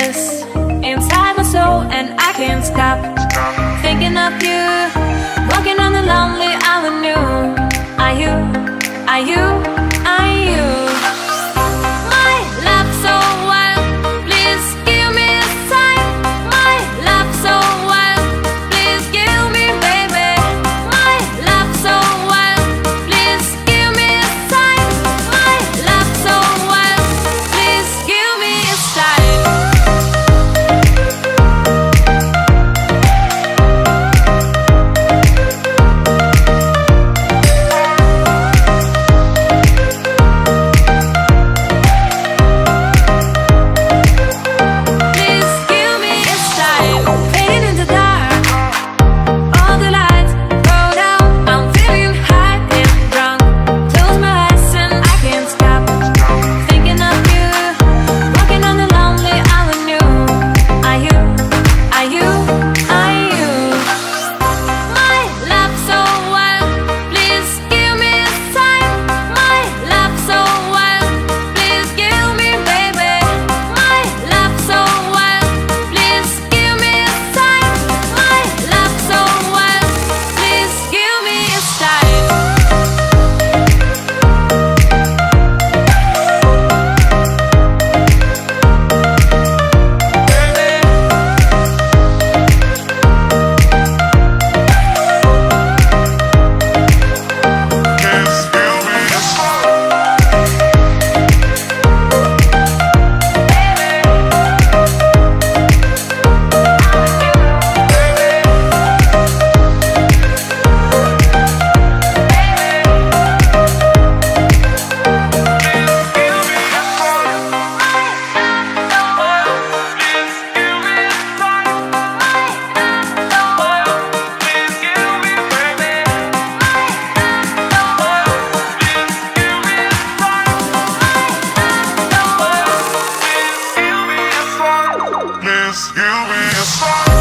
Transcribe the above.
happiness inside my soul, and I can't stop thinking of you. Walking on the lonely avenue. Are you, are you, are you my love so wild? Please give me a sign. My love so wild. Please give me, baby. My love so wild. Please give me a sign. My love so wild. Please give me a sign. Please give me a sign.